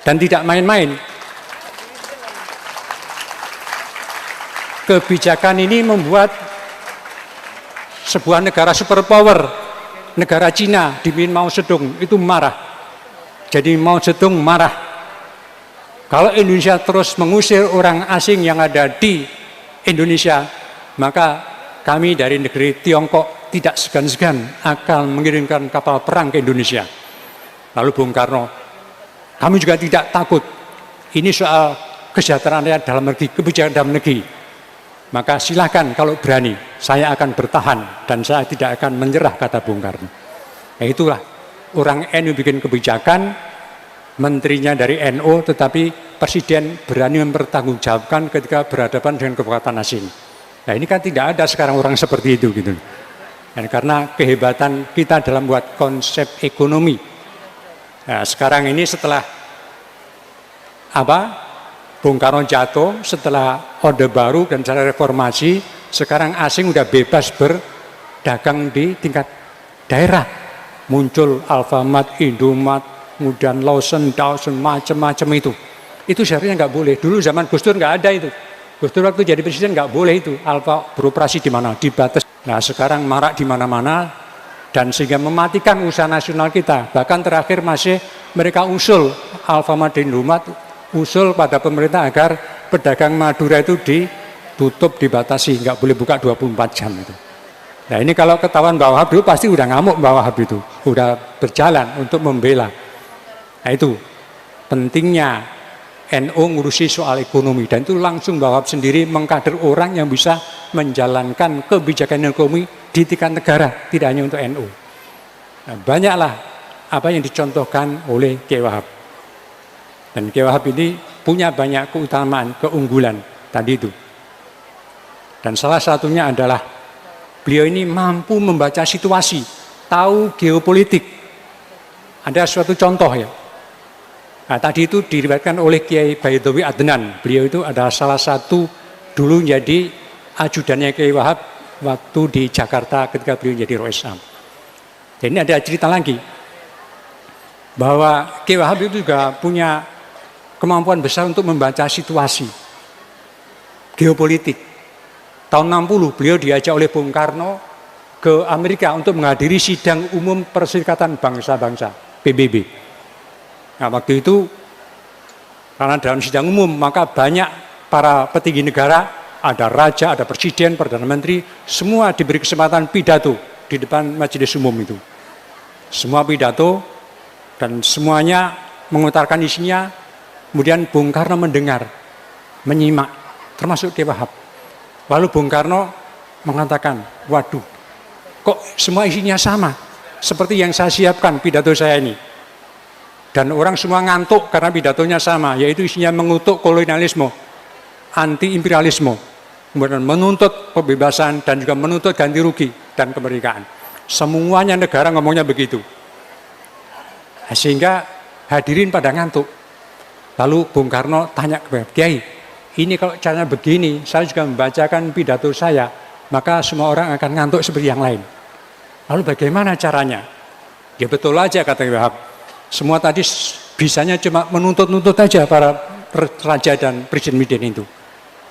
dan tidak main-main. Kebijakan ini membuat sebuah negara superpower, negara Cina dipimpin Mao Zedong itu marah. Jadi Mao Zedong marah. Kalau Indonesia terus mengusir orang asing yang ada di Indonesia, maka kami dari negeri Tiongkok tidak segan-segan akan mengirimkan kapal perang ke Indonesia. Lalu Bung Karno, kami juga tidak takut. Ini soal kesejahteraan rakyat dalam negeri, kebijakan dalam negeri. Maka silakan kalau berani, saya akan bertahan dan saya tidak akan menyerah, kata Bung Karno. Nah, itulah orang NU bikin kebijakan, menterinya dari NU, tetapi presiden berani mempertanggungjawabkan ketika berhadapan dengan kekuatan asing. Nah, ini kan tidak ada sekarang orang seperti itu gitu. Dan karena kehebatan kita dalam buat konsep ekonomi. Nah, sekarang ini setelah Bung Karno jatuh, setelah Orde Baru dan setelah reformasi, sekarang asing udah bebas berdagang di tingkat daerah. Muncul Alfamart, Indomaret, kemudian Lawson, Dawson, macam-macam itu. Itu seharusnya nggak boleh. Dulu zaman Gus Dur nggak ada itu. Gus Dur waktu jadi presiden nggak boleh itu. Alfa beroperasi di mana? Dibatas. Nah, sekarang marak di mana-mana dan sehingga mematikan usaha nasional kita. Bahkan terakhir masih mereka usul Alfamart dan Indomaret, usul pada pemerintah agar pedagang Madura itu ditutup, dibatasi, nggak boleh buka 24 jam itu. Nah, ini kalau ketahuan Mbak Wahab dulu pasti udah ngamuk Mbak Wahab itu, udah berjalan untuk membela. Nah, itu pentingnya NU ngurusi soal ekonomi, dan itu langsung Mbak Wahab sendiri mengkader orang yang bisa menjalankan kebijakan ekonomi di tingkat negara, tidak hanya untuk NU. Nah, banyaklah apa yang dicontohkan oleh Kiai Wahab. Dan Kiai Wahab ini punya banyak keutamaan, keunggulan tadi itu. Dan salah satunya adalah beliau ini mampu membaca situasi, tahu geopolitik. Ada suatu contoh ya. Nah, tadi itu diriwayatkan oleh Kiai Baidowi Adnan. Beliau itu adalah salah satu dulu jadi ajudannya Kiai Wahab waktu di Jakarta ketika beliau jadi Rois Am. Dan ini ada cerita lagi bahwa Kiai Wahab itu juga punya kemampuan besar untuk membaca situasi geopolitik. Tahun 60 beliau diajak oleh Bung Karno ke Amerika untuk menghadiri sidang umum Perserikatan Bangsa-Bangsa PBB. Nah, waktu itu karena dalam sidang umum maka banyak para petinggi negara, ada raja, ada presiden, perdana menteri, semua diberi kesempatan pidato di depan majelis umum itu. Semua pidato dan semuanya mengutarakan isinya. Kemudian Bung Karno mendengar, menyimak, termasuk Kiai Wahab. Lalu Bung Karno mengatakan, waduh, kok semua isinya sama, seperti yang saya siapkan pidato saya ini. Dan orang semua ngantuk karena pidatonya sama, yaitu isinya mengutuk kolonialisme, anti-imperialisme, kemudian menuntut kebebasan dan juga menuntut ganti rugi dan kemerdekaan. Semuanya negara ngomongnya begitu. Sehingga hadirin pada ngantuk. Lalu Bung Karno tanya kepada Kiai, ini kalau caranya begini, saya juga membacakan pidato saya, maka semua orang akan ngantuk seperti yang lain. Lalu bagaimana caranya? Ya betul aja, kata Kiai Wahab. Semua tadi bisanya cuma menuntut-nuntut aja para raja dan presiden itu.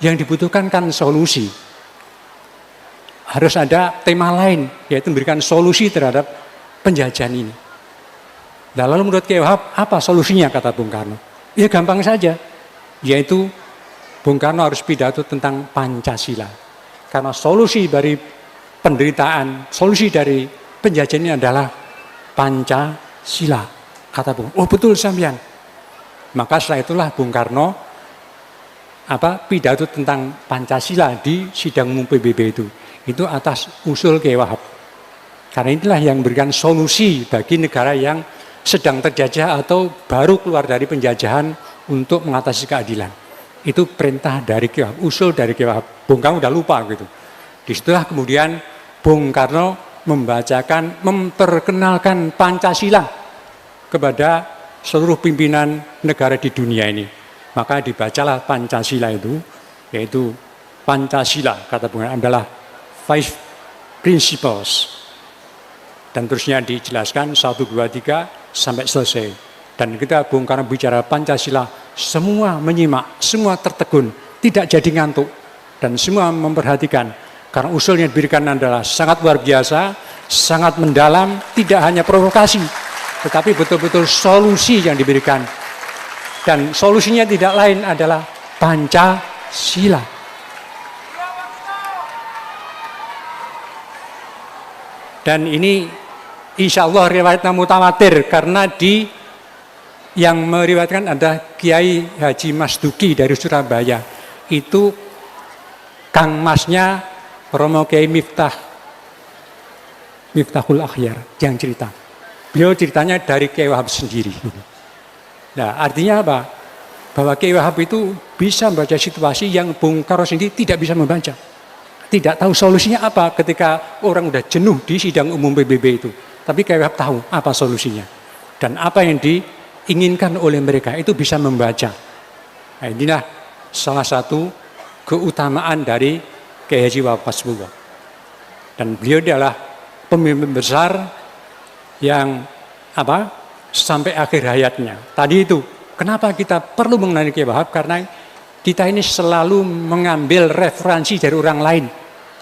Yang dibutuhkan kan solusi. Harus ada tema lain, yaitu memberikan solusi terhadap penjajahan ini. Nah, lalu menurut Kiai Wahab, apa solusinya, kata Bung Karno? Ya gampang saja, yaitu Bung Karno harus pidato tentang Pancasila. Karena solusi dari penderitaan, solusi dari penjajahan ini adalah Pancasila, kata Bung. Oh betul sampean. Maka setelah itulah Bung Karno pidato tentang Pancasila di sidang umum PBB itu. Itu atas usul Kiai Wahab. Karena inilah yang memberikan solusi bagi negara yang sedang terjajah atau baru keluar dari penjajahan untuk mengatasi keadilan. Itu perintah dari Kiai Wahab, usul dari Kiai Wahab. Bung Karno udah lupa gitu. Disitulah kemudian Bung Karno memperkenalkan Pancasila kepada seluruh pimpinan negara di dunia ini. Maka dibacalah Pancasila itu, yaitu Pancasila, kata Bung Karno, adalah 5 principles. Dan terusnya dijelaskan 1, 2, 3 sampai selesai. Dan kita Bung Karno bicara Pancasila, semua menyimak, semua tertegun, tidak jadi ngantuk, dan semua memperhatikan. Karena usul yang diberikan adalah sangat luar biasa, sangat mendalam, tidak hanya provokasi, tetapi betul-betul solusi yang diberikan. Dan solusinya tidak lain adalah Pancasila. Dan ini insya Allah riwayatnya mutawatir, karena yang meriwayatkan ada Kiai Haji Mas Duki dari Surabaya. Itu Kang Masnya Romo Kiai Miftahul Akhyar yang cerita. Beliau ceritanya dari Kiai Wahab sendiri. Nah, artinya apa? Bahwa Kiai Wahab itu bisa membaca situasi yang Bung Karno sendiri tidak bisa membaca. Tidak tahu solusinya apa ketika orang udah jenuh di sidang umum PBB itu. Tapi Kiai Wahab tahu apa solusinya. Dan apa yang diinginkan oleh mereka itu bisa membaca. Nah, inilah salah satu keutamaan dari Kiai Haji Wahab Hasbullah. Dan beliau adalah pemimpin besar yang sampai akhir hayatnya. Tadi itu, kenapa kita perlu mengenali Kiai Wahab? Karena kita ini selalu mengambil referensi dari orang lain.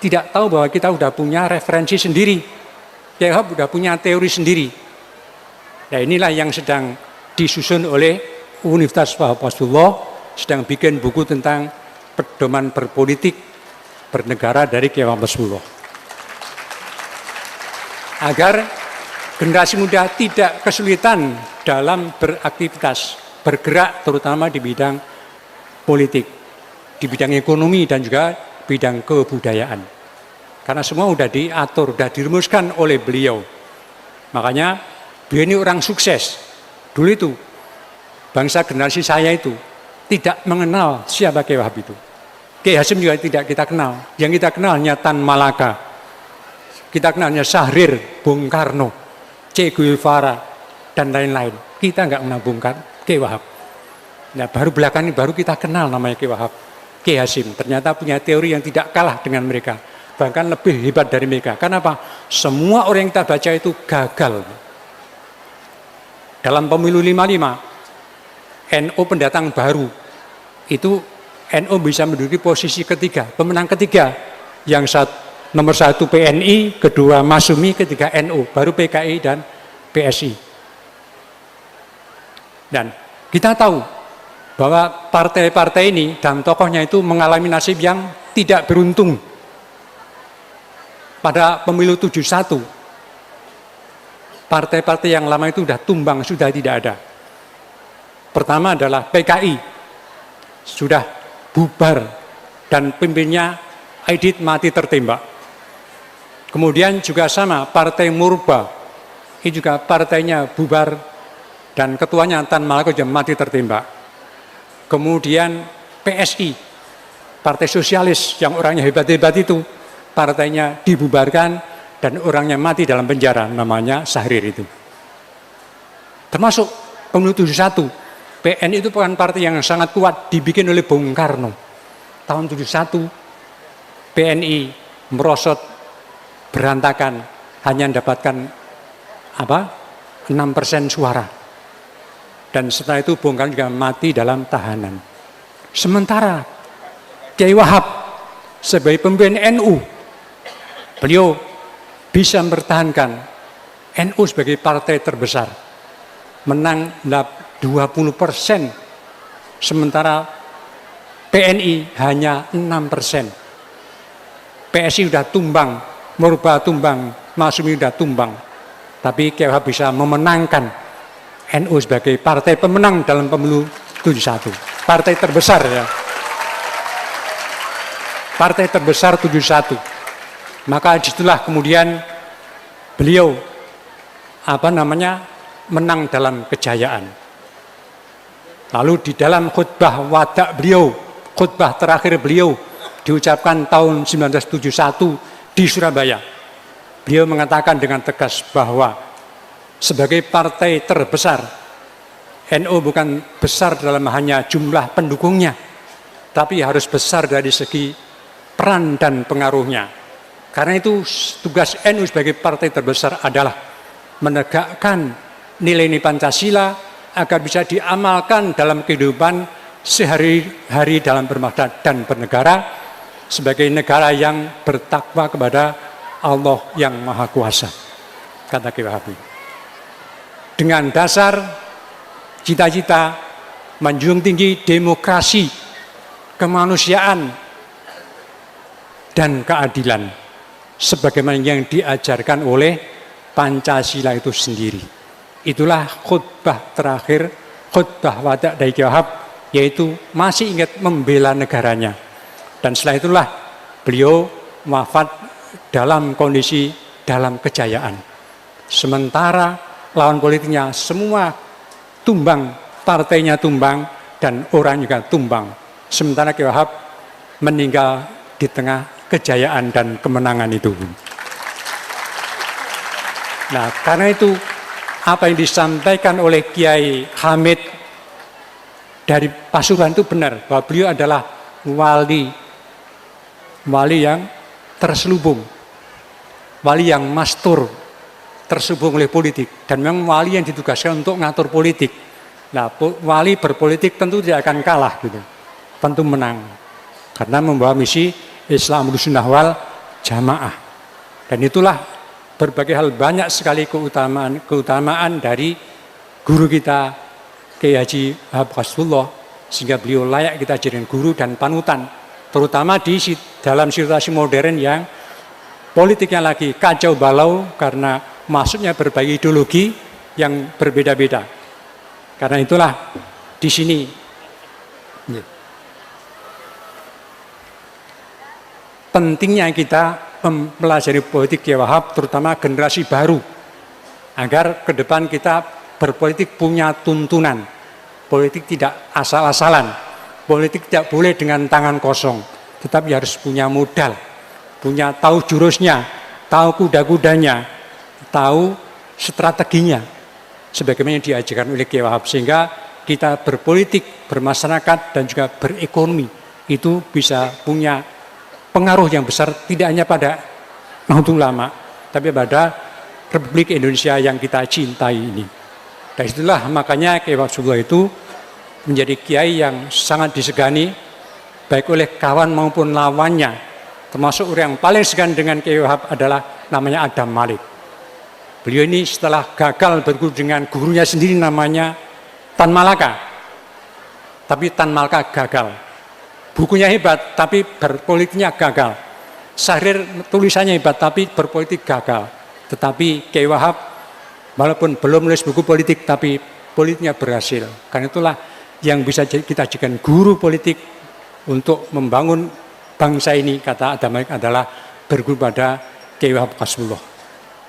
Tidak tahu bahwa kita sudah punya referensi sendiri. Kiai Wahab sudah punya teori sendiri. Nah, inilah yang sedang disusun oleh Universitas Wahab Hasbullah, sedang bikin buku tentang pedoman berpolitik bernegara dari Kiai Wahab Hasbullah. Agar generasi muda tidak kesulitan dalam beraktivitas, bergerak terutama di bidang politik, di bidang ekonomi dan juga bidang kebudayaan. Karena semua sudah diatur, sudah dirumuskan oleh beliau. Makanya beliau ini orang sukses. Dulu itu bangsa generasi saya itu tidak mengenal siapa Kiai Wahab itu. Kiai Hasyim juga tidak kita kenal. Yang kita kenal hanya Tan Malaka. Kita kenalnya Syahrir, Bung Karno, Che Guevara, dan lain-lain. Kita nggak kenal Bung Karno, Kiai Wahab. Nah, baru belakang ini baru kita kenal namanya Kiai Wahab. Kiai Hasyim ternyata punya teori yang tidak kalah dengan mereka. Bahkan lebih hebat dari mereka. Kenapa? Semua orang yang kita baca itu gagal. Dalam pemilu 55, NU pendatang baru, itu NU bisa menduduki posisi ketiga, pemenang ketiga. Yang nomor 1 PNI, kedua Masumi, ketiga NU, baru PKI dan PSI. Dan kita tahu bahwa partai-partai ini dan tokohnya itu mengalami nasib yang tidak beruntung. Pada pemilu 71, partai-partai yang lama itu sudah tumbang, sudah tidak ada. Pertama adalah PKI, sudah bubar dan pimpinnya Aidit mati tertembak. Kemudian juga sama, Partai Murba, ini juga partainya bubar dan ketuanya Tan Malaka juga mati tertembak. Kemudian PSI, Partai Sosialis yang orangnya hebat-hebat itu, partainya dibubarkan dan orangnya mati dalam penjara, namanya Syahrir itu. Termasuk pemilu 71, PNI itu bukan partai yang sangat kuat, dibikin oleh Bung Karno. Tahun 71, PNI merosot, berantakan, hanya mendapatkan 6% suara. Dan setelah itu Bung Karno juga mati dalam tahanan. Sementara Kiai Wahab sebagai pemimpin NU, beliau bisa mempertahankan NU sebagai partai terbesar, menang 20%, sementara PNI hanya 6%. PSI sudah tumbang, Murba tumbang, Masumi sudah tumbang. Tapi Kiai Wahab bisa memenangkan NU sebagai partai pemenang dalam pemilu 71. Partai terbesar ya. Partai terbesar 71. Maka disitulah kemudian beliau menang dalam kejayaan. Lalu di dalam khutbah wadak beliau, khutbah terakhir beliau diucapkan tahun 1971 di Surabaya. Beliau mengatakan dengan tegas bahwa sebagai partai terbesar, NU bukan besar dalam hanya jumlah pendukungnya, tapi harus besar dari segi peran dan pengaruhnya. Karena itu tugas NU sebagai partai terbesar adalah menegakkan nilai-nilai Pancasila, agar bisa diamalkan dalam kehidupan sehari-hari dalam berbangsa dan bernegara sebagai negara yang bertakwa kepada Allah yang Maha Kuasa, kata Kiai Wahabi. Dengan dasar cita-cita menjunjung tinggi demokrasi, kemanusiaan, dan keadilan sebagaimana yang diajarkan oleh Pancasila itu sendiri. Itulah khutbah terakhir, khutbah wada dari Kiai Wahab, yaitu masih ingat membela negaranya. Dan setelah itulah beliau wafat dalam kondisi dalam kejayaan. Sementara lawan politiknya semua tumbang, partainya tumbang, dan orang juga tumbang. Sementara Kiai Wahab meninggal di tengah kejayaan dan kemenangan itu. Nah, karena itu apa yang disampaikan oleh Kiai Hamid dari Pasuruan itu benar, bahwa beliau adalah wali yang terselubung, wali yang mastur, terselubung oleh politik, dan memang wali yang ditugaskan untuk ngatur politik. Nah, wali berpolitik tentu tidak akan kalah, gitu, tentu menang, karena membawa misi Islam Sunnah wal Jamaah. Dan itulah berbagai hal, banyak sekali keutamaan dari guru kita Kiai Haji Wahab Hasbullah, sehingga beliau layak kita jadikan guru dan panutan, terutama di dalam situasi modern yang politiknya lagi kacau balau karena masuknya berbagai ideologi yang berbeda-beda. Karena itulah di sini pentingnya kita mempelajari politik Kiai Wahab, terutama generasi baru, agar ke depan kita berpolitik punya tuntunan. Politik tidak asal-asalan, politik tidak boleh dengan tangan kosong, tetapi harus punya modal, punya tahu jurusnya, tahu kuda-kudanya, tahu strateginya, sebagaimana yang diajarkan oleh Kiai Wahab, sehingga kita berpolitik, bermasyarakat, dan juga berekonomi itu bisa punya pengaruh yang besar, tidak hanya pada Nahdlatul Ulama, tapi pada Republik Indonesia yang kita cintai ini. Dan itulah makanya Kiai Wahab itu menjadi kiai yang sangat disegani, baik oleh kawan maupun lawannya. Termasuk orang yang paling segan dengan Kiai Wahab adalah namanya Adam Malik. Beliau ini setelah gagal berguru dengan gurunya sendiri namanya Tan Malaka, tapi Tan Malaka gagal. Bukunya hebat, tapi berpolitiknya gagal. Syahrir tulisannya hebat, tapi berpolitik gagal. Tetapi Kiai Wahab, walaupun belum nulis buku politik, tapi politiknya berhasil. Karena itulah yang bisa kita jadikan guru politik untuk membangun bangsa ini, kata Adam Malik, adalah berguru pada Kiai Wahab Hasbullah.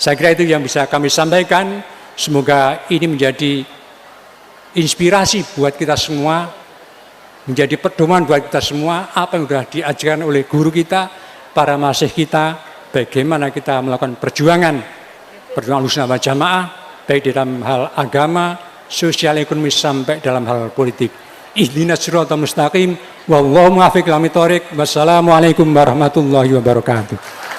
Saya kira itu yang bisa kami sampaikan. Semoga ini menjadi inspirasi buat kita semua, menjadi pedoman buat kita semua, apa yang sudah diajarkan oleh guru kita, para masyayikh kita, bagaimana kita melakukan perjuangan Ahlussunnah wal Jamaah, baik di dalam hal agama, sosial, ekonomi, sampai dalam hal politik. Ihdinas siratal mustaqim, wallahu muwaffiq ila aqwamit thoriq. Wassalamualaikum warahmatullahi wabarakatuh.